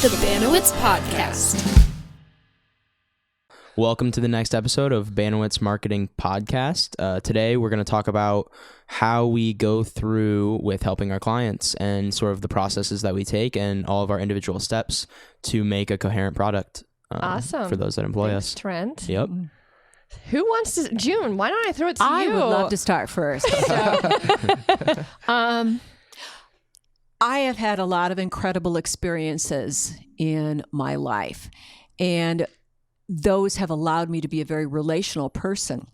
the Banowetz Podcast. Welcome to the next episode of Banowetz Marketing Podcast. Today, we're going to talk about how we go through with helping our clients and sort of the processes that we take and all of our individual steps to make a coherent product. Awesome. For those that employ us. Trent. Yep. Who wants to? June, why don't I throw it to you? I would love to start first. I have had a lot of incredible experiences in my life, and those have allowed me to be a very relational person.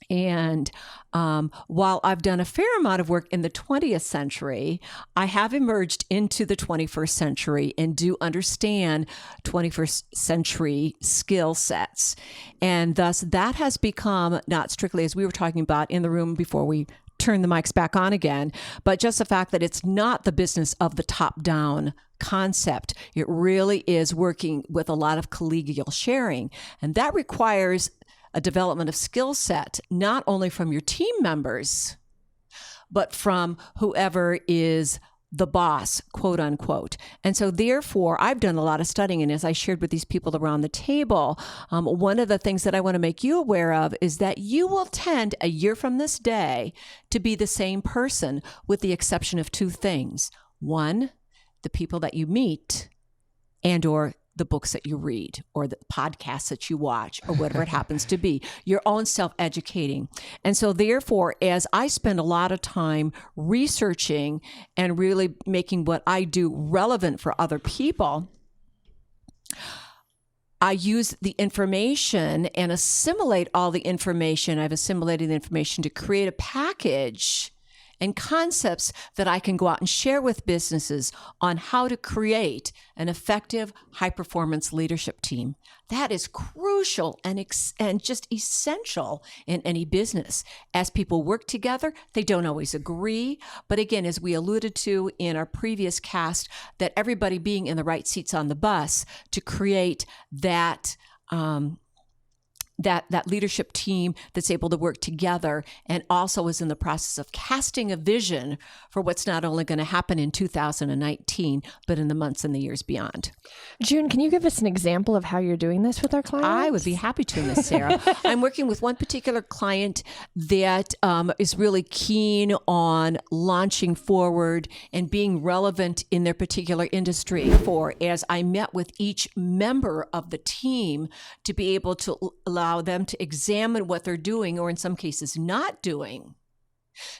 And while I've done a fair amount of work in the 20th century, I have emerged into the 21st century and do understand 21st century skill sets. And thus that has become, not strictly as we were talking about in the room before we turn the mics back on again, but just the fact that it's not the business of the top-down concept. It really is working with a lot of collegial sharing. And that requires a development of skill set, not only from your team members, but from whoever is the boss, quote unquote. And so therefore, I've done a lot of studying. And as I shared with these people around the table, one of the things that I want to make you aware of is that you will tend a year from this day to be the same person with the exception of two things. One, the people that you meet and or the books that you read or the podcasts that you watch or whatever it happens to be, your own self-educating. And so therefore, as I spend a lot of time researching and really making what I do relevant for other people, I use the information and assimilate all the information. I've assimilated the information to create a package and concepts that I can go out and share with businesses on how to create an effective high-performance leadership team. That is crucial and just essential in any business. As people work together, they don't always agree. But again, as we alluded to in our previous cast, that everybody being in the right seats on the bus to create that that leadership team that's able to work together and also is in the process of casting a vision for what's not only going to happen in 2019, but in the months and the years beyond. June, can you give us an example of how you're doing this with our clients? I would be happy to, Miss Sarah. I'm working with one particular client that is really keen on launching forward and being relevant in their particular industry. As I met with each member of the team to be able to allow them to examine what they're doing, or in some cases not doing,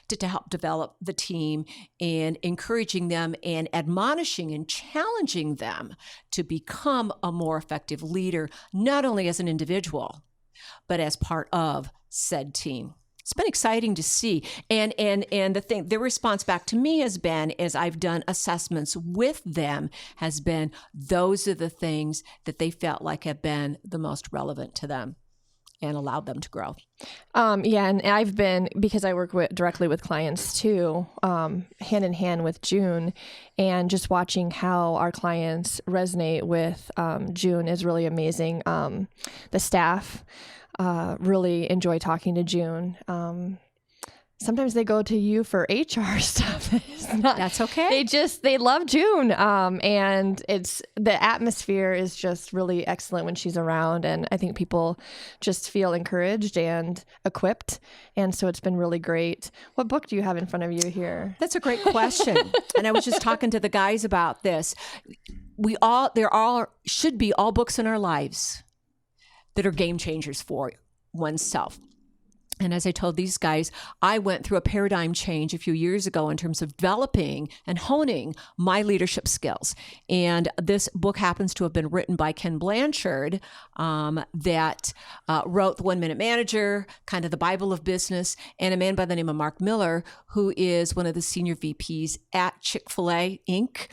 to help develop the team and encouraging them and admonishing and challenging them to become a more effective leader, not only as an individual, but as part of said team. It's been exciting to see. And the response back to me has been, as I've done assessments with them, has been those are the things that they felt like have been the most relevant to them and allowed them to grow. And I've been, because I work directly with clients too, hand in hand with June, and just watching how our clients resonate with June is really amazing. The staff really enjoy talking to June. Sometimes they go to you for HR stuff. That's okay. They love June. And the atmosphere is just really excellent when she's around. And I think people just feel encouraged and equipped. And so it's been really great. What book do you have in front of you here? That's a great question. And I was just talking to the guys about this. There should be all books in our lives that are game changers for oneself. And as I told these guys, I went through a paradigm change a few years ago in terms of developing and honing my leadership skills. And this book happens to have been written by Ken Blanchard, that wrote The 1 Minute Manager, kind of the Bible of business, and a man by the name of Mark Miller, who is one of the senior VPs at Chick-fil-A Inc.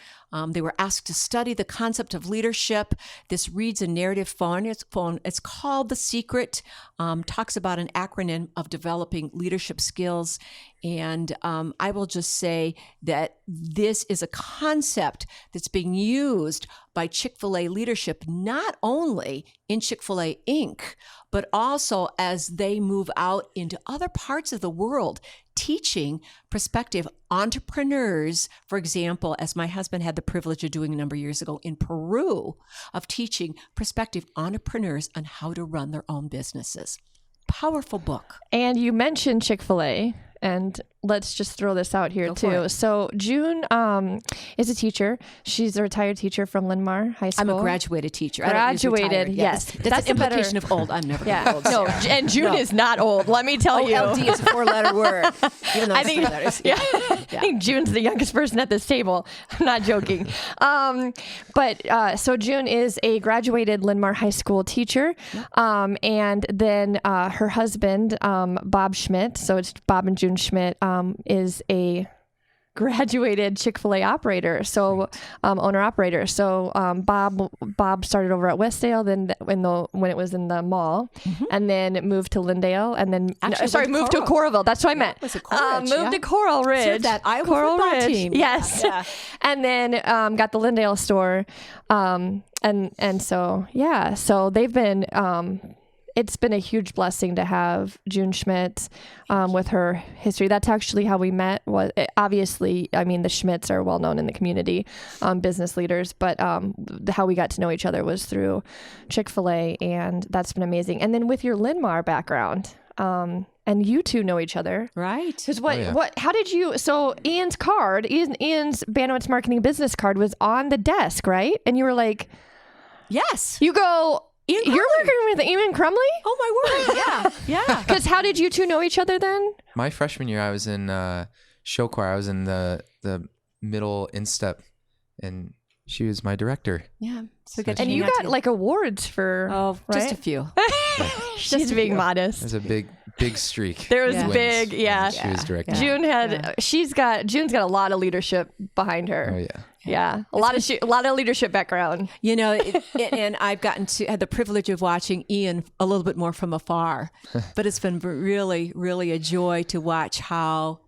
They were asked to study the concept of leadership. This reads a narrative phone. It's called The Secret, talks about an acronym of developing leadership skills. And I will just say that this is a concept that's being used by Chick-fil-A leadership, not only in Chick-fil-A Inc., but also as they move out into other parts of the world, teaching prospective entrepreneurs, for example, as my husband had the privilege of doing a number of years ago in Peru, of teaching prospective entrepreneurs on how to run their own businesses. Powerful book. And you mentioned Chick-fil-A, and let's just throw this out here Go for too. it. So June is a teacher. She's a retired teacher from Linn-Mar High School. I'm a graduated teacher. I don't use retired. Graduated, yes. That's That's an a better- implication of old. I'm never Yeah, old. no, Sarah. and June is not old. Let me tell you. LD is a 4-letter word. Even though I it's think, 3 letters. yeah, I think June's the youngest person at this table. I'm not joking. So June is a graduated Linn-Mar High School teacher. And then her husband, Bob Schmidt, so it's Bob and June Schmidt, is a graduated Chick-fil-A operator, so owner operator. So Bob started over at Westdale, then when it was in the mall, and then moved to Lindale, and then Actually, moved to Coralville. That's what I meant. was it Coral Ridge, moved yeah. to Coral Ridge. Served that Iowa Coral football Ridge. team. Yes, Yeah. and then got the Lindale store, and so they've been. It's been a huge blessing to have June Schmidt with her history. That's actually how we met. Obviously, I mean, the Schmidts are well known in the community, business leaders, but how we got to know each other was through Chick-fil-A, and that's been amazing. And then with your Linn-Mar background, and you two know each other. Right. Because yeah. how did you, so Ian's Banowetz Marketing business card was on the desk, right? And you were like, Yes. you go, Ian you're Crumley. working with Ian Crumley? Oh, my word. Yeah. Yeah. Because how did you two know each other then? My freshman year, I was in show choir. I was in the middle instep, and she was my director. Yeah. So we got to And hang you out got together. like awards for, Oh, just a right? few. She's a being few. modest. There's a big streak. There was Yeah. big, yeah. She was directing. June June's got a lot of leadership behind her. Oh yeah. Yeah, a lot of leadership background. You know, and I've had the privilege of watching Ian a little bit more from afar, but it's been really, really a joy to watch how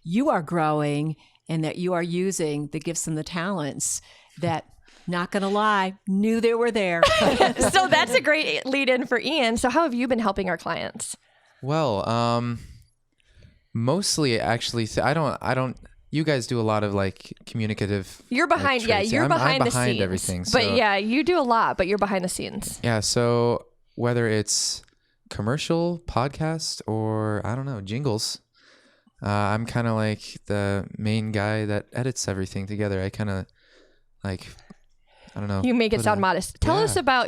you are growing and that you are using the gifts and the talents that, not going to lie, knew they were there. So that's a great lead in for Ian. So how have you been helping our clients? Well, mostly actually, I don't. You guys do a lot of like communicative. You're behind, traits. you're I'm behind the behind scenes. everything. But so- yeah, you do a lot, but you're behind the scenes. Yeah. So whether it's commercial, podcast, or I don't know, jingles, I'm kind of like the main guy that edits everything together. I kind of like, I don't know. You make it put sound a- modest. Tell us Yeah. about,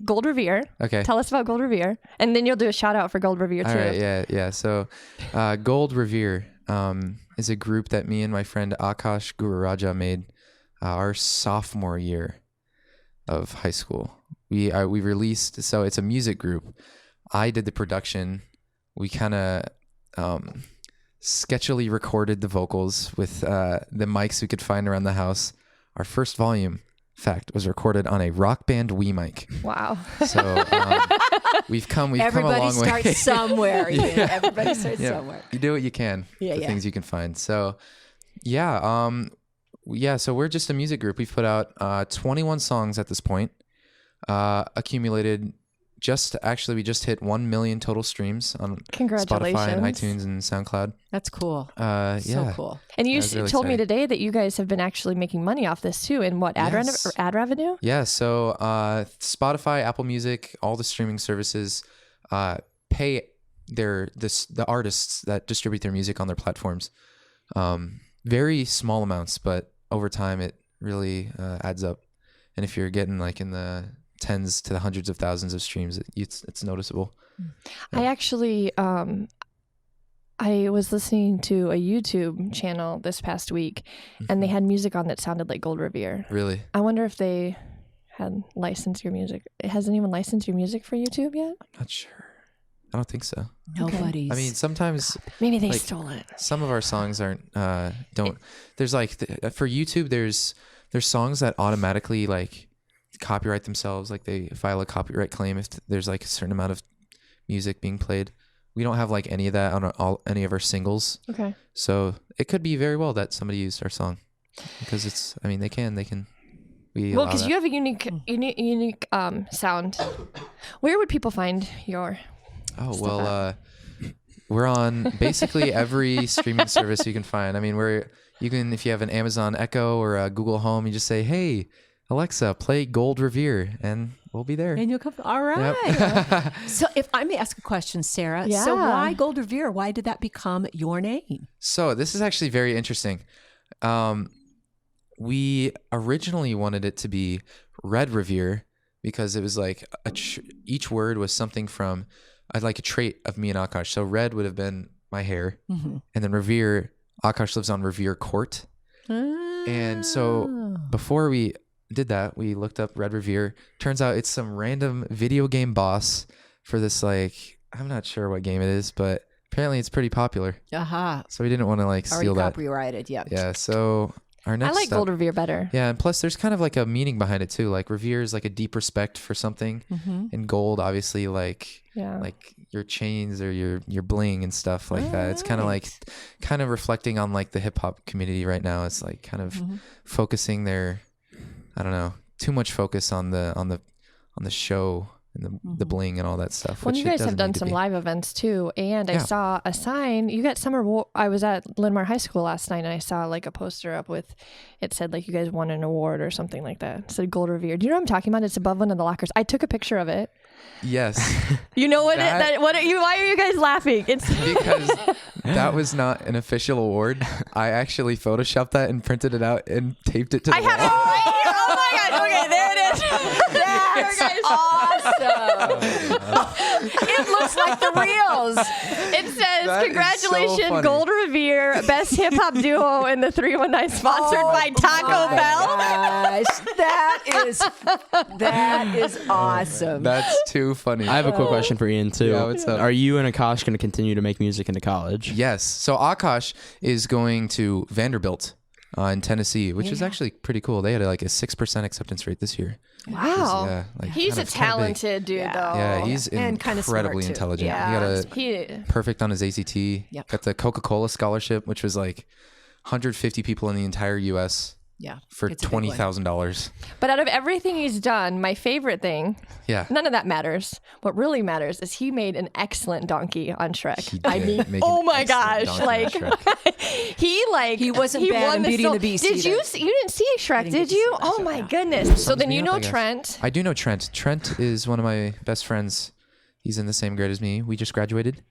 Gold Revere. Okay. Tell us about Gold Revere. And then you'll do a shout out for Gold Revere too. All right, yeah. So, Gold Revere is a group that me and my friend Akash Gururaja made our sophomore year of high school. We released, so it's a music group. I did the production. We kind of sketchily recorded the vocals with the mics we could find around the house. Our first volume, in fact, was recorded on a Rock Band Wii mic. Wow. So we've come a Everybody long way. starts somewhere. Ian. Yeah. Everybody starts Yeah, somewhere. you do what you can. Yeah, the yeah. things you can find. So, so we're just a music group. We've put out 21 songs at this point. Accumulated we just hit 1 million total streams on Congratulations. Spotify and iTunes and SoundCloud. That's cool. Yeah. So cool. And you That was really told me exciting. today that you guys have been actually making money off this too. In what, ad Yes. revenue? Yeah. So Spotify, Apple Music, all the streaming services pay the artists that distribute their music on their platforms. Very small amounts, but over time it really adds up. And if you're getting like in the tens to the hundreds of thousands of streams, it's noticeable. I actually, I was listening to a YouTube channel this past week, and they had music on that sounded like Gold Revere. Really? I wonder if they had licensed your music. Has anyone licensed your music for YouTube yet? Not sure. I don't think so. Nobody's. I mean, sometimes Maybe they Like- stole it. some of our songs aren't there's like for YouTube there's songs that automatically like copyright themselves, like they file a copyright claim if there's like a certain amount of music being played. We don't have like any of that on any of our singles, Okay. so it could be very well that somebody used our song because it's, I mean, they can we Well, allow because that. you have a unique sound. Where would people find your? Oh, stuff well, We're on basically every streaming service you can find. I mean, if you have an Amazon Echo or a Google Home, you just say, "Hey, Alexa, play Gold Revere," and we'll be there. And you'll come. All right. Yep. So if I may ask a question, Sarah. Yeah. So why Gold Revere? Why did that become your name? So this is actually very interesting. We originally wanted it to be Red Revere because it was like each word was something from like a trait of me and Akash. So red would have been my hair, and then Revere, Akash lives on Revere Court. And so before we did that, we looked up Red Revere. Turns out it's some random video game boss for this, like, I'm not sure what game it is, but apparently it's pretty popular. So we didn't want to like steal that. Copyrighted, yep. Yeah, so our next I like step, Gold Revere better. Yeah, and plus there's kind of like a meaning behind it too. Like Revere is like a deep respect for something, and gold obviously like your chains or your bling and stuff like that. It's kind of like reflecting on like the hip hop community right now. It's like kind of focusing their, I don't know, too much focus on the show and the bling and all that stuff. Well, which you it guys have doesn't done need to some be. live events too, and I saw a sign. You got I was at Linmar High School last night, and I saw like a poster up with, it said like you guys won an award or something like that. It said Gold Revere. Do you know what I'm talking about? It's above one of the lockers. I took a picture of it. Yes. You know what? Why are you guys laughing? It's because that was not an official award. I actually photoshopped that and printed it out and taped it to the I wall. have it right here. Oh my gosh. Okay, there it is. That's awesome. It looks like the reels. It says, That is congratulations, so funny. Gold Revere, best hip hop duo in the 319, sponsored by Taco Bell. Gosh, that is awesome. That's too funny. I have a quick question for Ian too. Yeah, what's up? Are you and Akash going to continue to make music into college? Yes. So Akash is going to Vanderbilt in Tennessee, which is actually pretty cool. They had like a 6% acceptance rate this year. Wow. He's a kind of big. talented dude, though. Yeah, he's And kinda smart, incredibly too. intelligent. Yeah. He got a perfect on his ACT. Yep. Got the Coca-Cola scholarship, which was like 150 people in the entire U.S. Yeah, for it's a big one. $20,000. But out of everything he's done, my favorite thing, Yeah. none of that matters. What really matters is he made an excellent donkey on Shrek. He I did mean, make oh an my excellent gosh. donkey on Like, Shrek. He wasn't bad won in the Beauty and soul. the Beast Did you either. see, you didn't see Shrek, didn't did get to you? see that, Oh my yeah. goodness. So Thumbs then me you up, know I guess. Trent. I do know Trent. Trent is one of my best friends. He's in the same grade as me. We just graduated.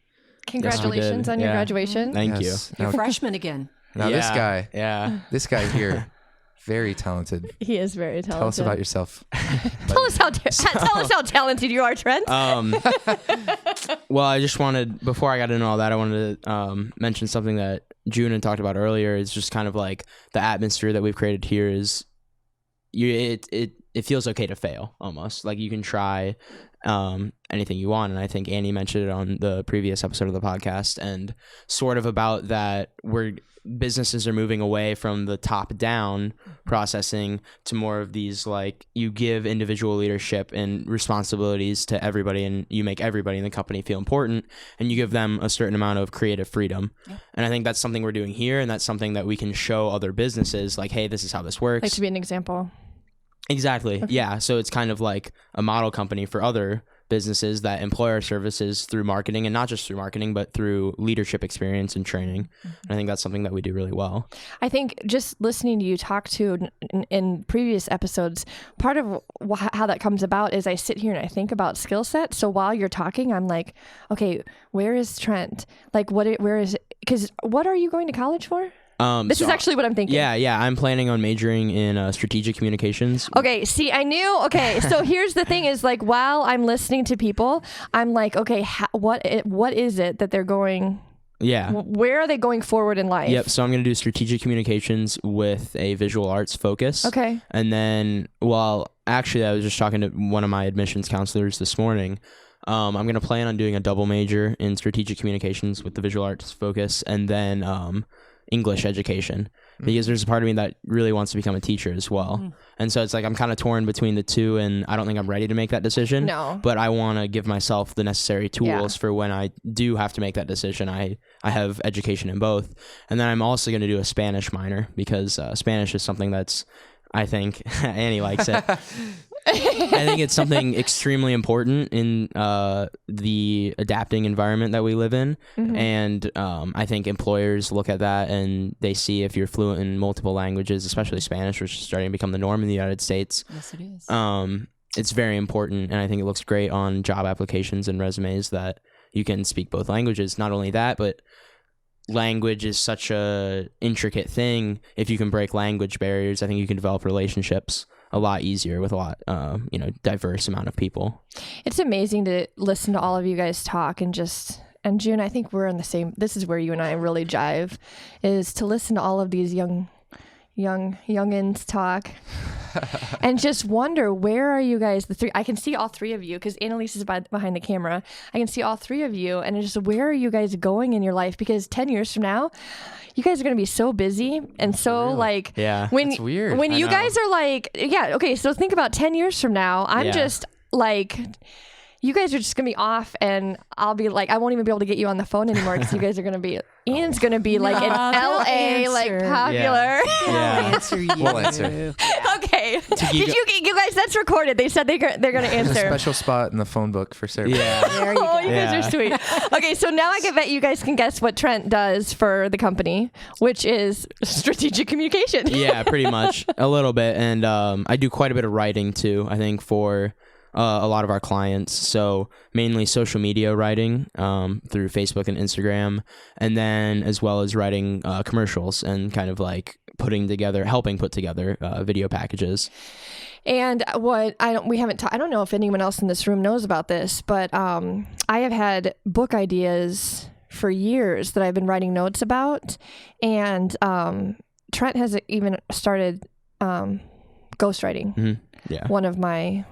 Congratulations on your Yeah. graduation. Thank Yes. You're Now, a freshman again. now this guy Yeah. here, very talented. He is very talented. Tell us about yourself. Tell us how talented you are, Trent. Well, I just wanted, before I got into all that, I wanted to mention something that June had talked about earlier. It's just kind of like the atmosphere that we've created here is, it feels okay to fail almost. Like you can try anything you want. And I think Annie mentioned it on the previous episode of the podcast, and sort of about that businesses are moving away from the top down processing to more of these, like, you give individual leadership and responsibilities to everybody, and you make everybody in the company feel important, and you give them a certain amount of creative freedom. And I think that's something we're doing here, and that's something that we can show other businesses, like, hey, this is how this works. Like to be an example. Exactly. Yeah. So it's kind of like a model company for other businesses that employ our services through marketing, and not just through marketing, but through leadership experience and training. And I think that's something that we do really well. I think just listening to you talk to in previous episodes, part of how that comes about is I sit here and I think about skill set. So while you're talking, I'm like, okay, where is Trent? Like, because what are you going to college for? This is actually what I'm thinking. Yeah. I'm planning on majoring in strategic communications. Okay, see, I knew. Okay, so here's the thing is, like, while I'm listening to people, I'm like, okay, what is it that they're going... Yeah. Where are they going forward in life? Yep. So I'm going to do strategic communications with a visual arts focus. Okay. And then, actually, I was just talking to one of my admissions counselors this morning. I'm going to plan on doing a double major in strategic communications with the visual arts focus, and then English education, because there's a part of me that really wants to become a teacher as well. And so it's like I'm kind of torn between the two, and I don't think I'm ready to make that decision. No. But I want to give myself the necessary tools for when I do have to make that decision. I have education in both. And then I'm also going to do a Spanish minor, because Spanish is something that's, I think, Annie likes it. I think it's something extremely important in the adapting environment that we live in. And I think employers look at that and they see if you're fluent in multiple languages, especially Spanish, which is starting to become the norm in the United States. Yes, it is. It's very important, and I think it looks great on job applications and resumes that you can speak both languages. Not only that, but language is such a intricate thing. If you can break language barriers, I think you can develop relationships a lot easier with a lot, diverse amount of people. It's amazing to listen to all of you guys talk and June, I think we're in the same, this is where you and I really jive, is to listen to all of these youngins talk and just wonder, where are you guys, the three? I can see all three of you because Annalise is behind the camera. I can see all three of you, and just, where are you guys going in your life? Because 10 years from now, you guys are going to be so busy and so like, It's weird. When you guys are like, okay, so think about 10 years from now, I'm just like, you guys are just going to be off, and I'll be like, I won't even be able to get you on the phone anymore because you guys are going to be, Ian's going to be like in LA, like popular. We'll answer. Okay. You guys, that's recorded. They said they're going to answer. A special spot in the phone book for Sarah. Yeah. There you go. You guys are sweet. Okay, so now I bet you guys can guess what Trent does for the company, which is strategic communication. Yeah, pretty much. A little bit. And I do quite a bit of writing too, I think, for a lot of our clients. So mainly social media writing through Facebook and Instagram, and then as well as writing commercials and kind of like helping put together video packages. And what I don't know if anyone else in this room knows about this, but I have had book ideas for years that I've been writing notes about, and Trent has even started ghostwriting. Yeah. One of my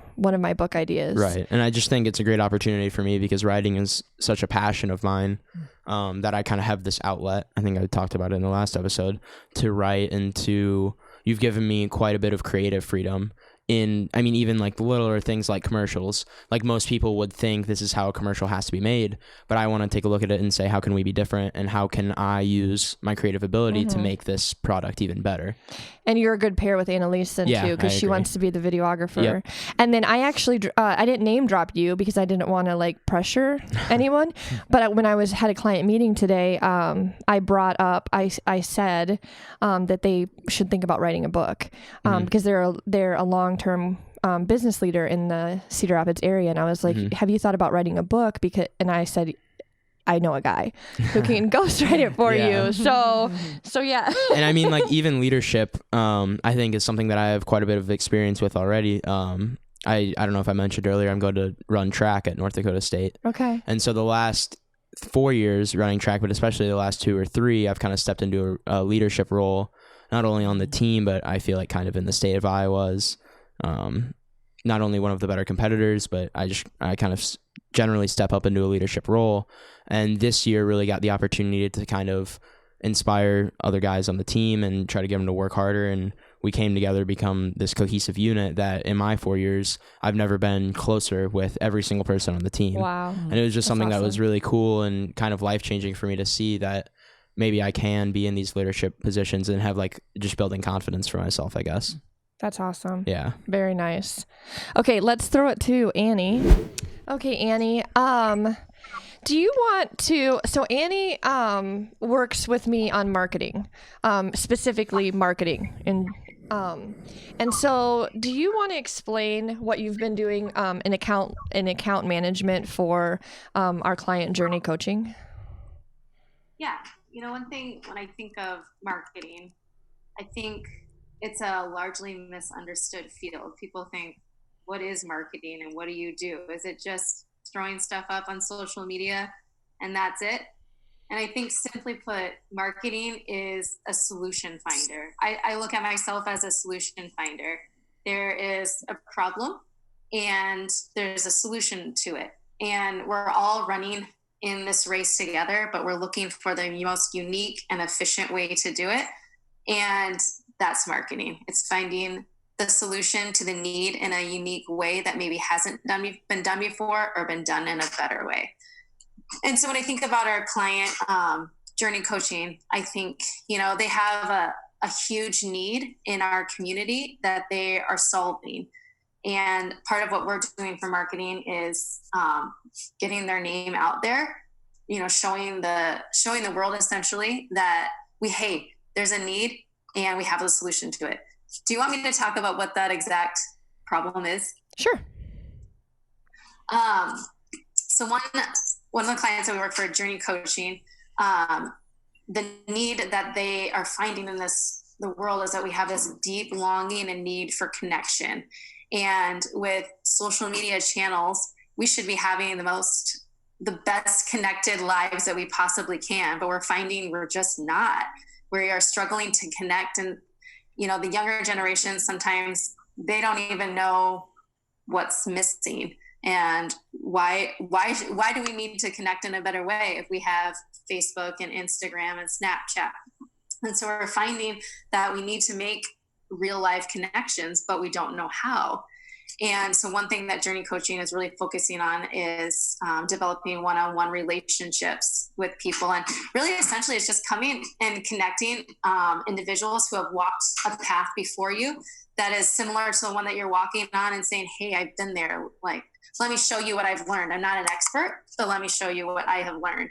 book ideas. Right. And I just think it's a great opportunity for me because writing is such a passion of mine that I kind of have this outlet. I think I talked about it in the last episode, to write, and you've given me quite a bit of creative freedom even like the littler things like commercials. Like most people would think this is how a commercial has to be made, but I want to take a look at it and say, how can we be different, and how can I use my creative ability to make this product even better? And you're a good pair with Annalise too, because she wants to be the videographer. Yep. And then I actually, I didn't name drop you because I didn't want to like pressure anyone. But when I had a client meeting today, I brought up, I said that they should think about writing a book because they're a long-term business leader in the Cedar Rapids area. And I was like, have you thought about writing a book? And I said, I know a guy who can ghostwrite it for you. So yeah. And I mean, like, even leadership, I think is something that I have quite a bit of experience with already. I don't know if I mentioned earlier, I'm going to run track at North Dakota State. Okay. And so the last 4 years running track, but especially the last 2 or 3, I've kind of stepped into a leadership role, not only on the team, but I feel like kind of in the state of Iowa's, not only one of the better competitors, but I kind of generally step up into a leadership role. And this year really got the opportunity to kind of inspire other guys on the team and try to get them to work harder. And we came together to become this cohesive unit that in my 4 years, I've never been closer with every single person on the team. Wow. And it was just something that was really cool and kind of life-changing for me to see that maybe I can be in these leadership positions and have like just building confidence for myself, I guess. That's awesome. Yeah. Very nice. Okay, let's throw it to Annie. Okay, Annie. Do you want to, so Annie works with me on marketing, specifically marketing. And so do you want to explain what you've been doing in account management for our client journey coaching? Yeah. One thing when I think of marketing, I think it's a largely misunderstood field. People think, what is marketing and what do you do? Is it just throwing stuff up on social media and that's it? And I think simply put, marketing is a solution finder. I look at myself as a solution finder. There is a problem and there's a solution to it. And we're all running in this race together, but we're looking for the most unique and efficient way to do it. And that's marketing. It's finding the solution to the need in a unique way that maybe hasn't been done before or been done in a better way. And so when I think about our client journey coaching, I think, they have a huge need in our community that they are solving. And part of what we're doing for marketing is getting their name out there, showing the world essentially that hey, there's a need and we have a solution to it. Do you want me to talk about what that exact problem is? Sure. So one of the clients that we work for, Journey Coaching, the need that they are finding in the world is that we have this deep longing and need for connection. And with social media channels, we should be having the best connected lives that we possibly can, but we're finding we're just not. We are struggling to connect. And, the younger generation, sometimes they don't even know what's missing. And why do we need to connect in a better way if we have Facebook and Instagram and Snapchat? And so we're finding that we need to make real life connections, but we don't know how. And so one thing that Journey Coaching is really focusing on is developing one-on-one relationships with people. And really, essentially, it's just coming and connecting individuals who have walked a path before you that is similar to the one that you're walking on, and saying, hey, I've been there. Like, let me show you what I've learned. I'm not an expert, but let me show you what I have learned.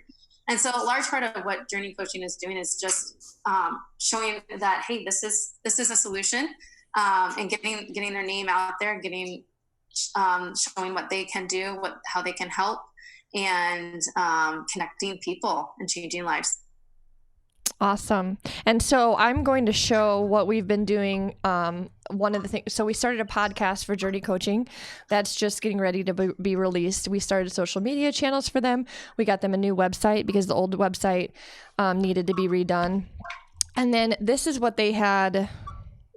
And so a large part of what Journey Coaching is doing is just showing that, hey, this is a solution, and getting their name out there, showing what they can do, how they can help, and connecting people and changing lives. Awesome. And so I'm going to show what we've been doing. One of the things, so we started a podcast for Journey Coaching that's just getting ready to be released. We started social media channels for them. We got them a new website because the old website needed to be redone. And then this is what they had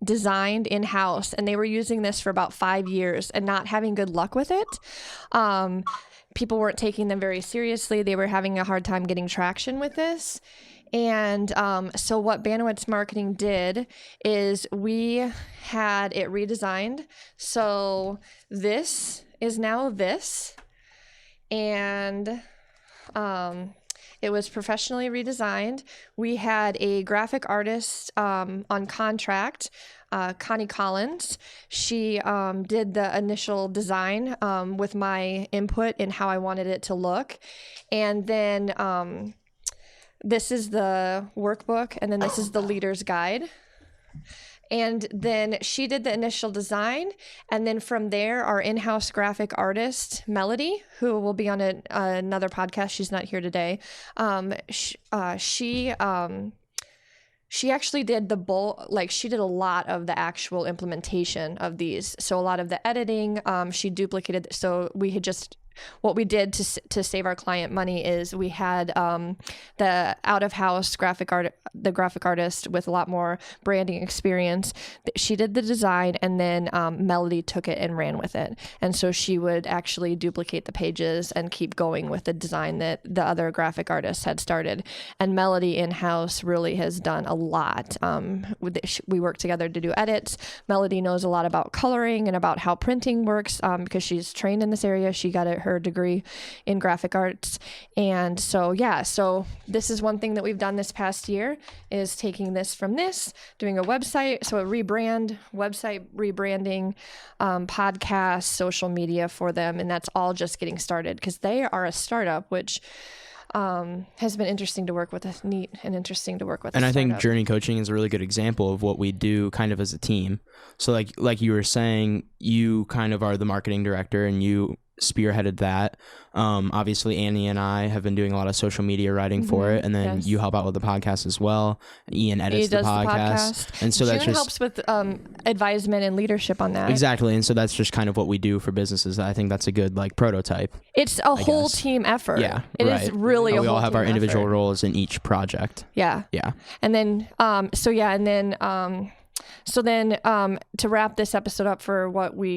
designed in-house, and they were using this for about 5 years and not having good luck with it. People weren't taking them very seriously. They were having a hard time getting traction with this. And so what Banowetz Marketing did is we had it redesigned. So this is now this, and it was professionally redesigned. We had a graphic artist on contract, Connie Collins. She did the initial design with my input in how I wanted it to look. And then this is the workbook, and then this is the leader's guide. And then she did the initial design, and then from there, our in-house graphic artist, Melody, who will be on another podcast, she's not here today, she actually did she did a lot of the actual implementation of these. So a lot of the editing, she duplicated. So what we did to save our client money is we had the out-of-house graphic artist with a lot more branding experience. She did the design, and then Melody took it and ran with it. And so she would actually duplicate the pages and keep going with the design that the other graphic artists had started. And Melody in-house really has done a lot. We work together to do edits. Melody knows a lot about coloring and about how printing works because she's trained in this area. She got her degree in graphic arts. And so, so this is one thing that we've done this past year is taking this from this, doing a website. So website rebranding, podcast, social media for them. And that's all just getting started because they are a startup, which has been interesting to work with, neat and interesting to work with. And I think Journey Coaching is a really good example of what we do kind of as a team. So like you were saying, you kind of are the marketing director and you spearheaded that. Obviously Annie and I have been doing a lot of social media writing for it, and then you help out with the podcast as well. Ian edits the podcast. And so June that's just helps with advisement and leadership on that. Exactly. And so that's just kind of what we do for businesses. I think that's a good prototype. It's a whole team effort. Yeah. It is really and a we whole all have our team individual effort. roles in each project. Yeah. Yeah. And then so then to wrap this episode up for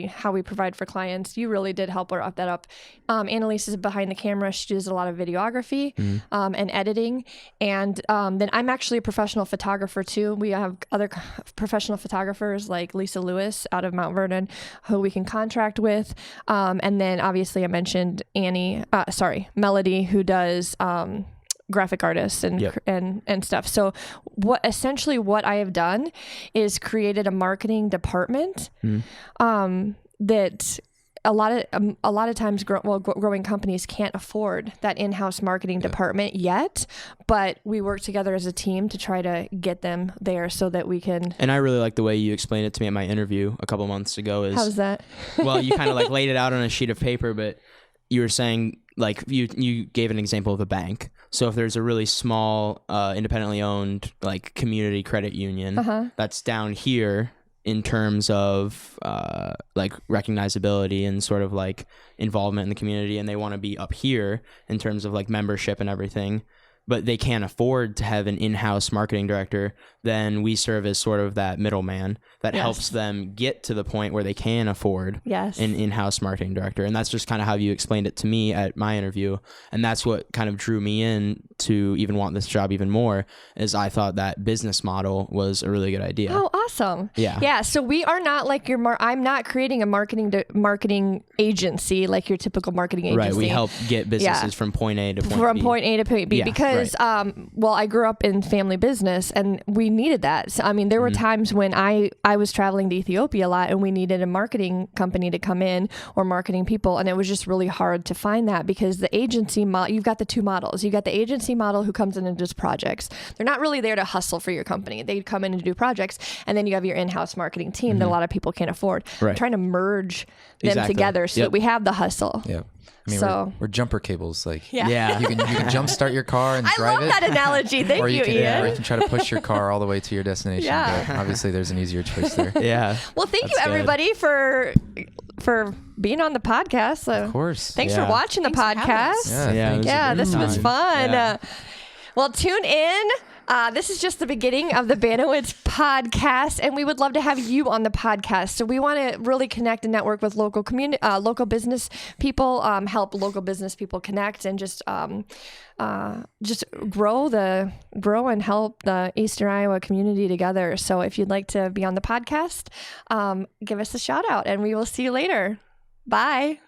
how we provide for clients, you really did help wrap that up. Annalise is behind the camera. She does a lot of videography and editing. And then I'm actually a professional photographer too. We have other professional photographers like Lisa Lewis out of Mount Vernon who we can contract with. And then obviously I mentioned Melody, who does graphic artists and stuff. So what I have done is created a marketing department that a lot of times growing companies can't afford that in-house marketing department yet, but we work together as a team to try to get them there so that we can. And I really like the way you explained it to me at my interview a couple months ago. How's that? Well, you kind of like laid it out on a sheet of paper, but you were saying like you gave an example of a bank. So if there's a really small, independently owned like community credit union that's down here in terms of like recognizability and sort of like involvement in the community, and they want to be up here in terms of like membership and everything, but they can't afford to have an in-house marketing director, then we serve as sort of that middleman that helps them get to the point where they can afford an in-house marketing director. And that's just kind of how you explained it to me at my interview. And that's what kind of drew me in to even want this job even more, is I thought that business model was a really good idea. Oh, awesome. Yeah. So we are not like I'm not creating a marketing agency like your typical marketing agency. Right. We help get businesses from point A to point B. From point A to point B because, well, I grew up in family business and we needed that. So, I mean, there were times when I was traveling to Ethiopia a lot and we needed a marketing company to come in or marketing people. And it was just really hard to find that because the agency model, you've got the two models. You've got the agency model who comes in and does projects. They're not really there to hustle for your company. They come in and do projects. And then you have your in-house marketing team that a lot of people can't afford. Right. I'm trying to merge them together so that we have the hustle. Yeah. I mean, we're jumper cables. Like, you can jump start your car and drive it. I love that analogy. Thank you, Ian. Or you can try to push your car all the way to your destination. Yeah. But obviously, there's an easier choice there. Well, thank you, everybody, for being on the podcast. Of course. Thanks for watching the podcast. This was fun. Well, tune in. This is just the beginning of the Banowetz podcast, and we would love to have you on the podcast. So we want to really connect and network with local business people, help local business people connect, and just grow and help the Eastern Iowa community together. So if you'd like to be on the podcast, give us a shout out, and we will see you later. Bye.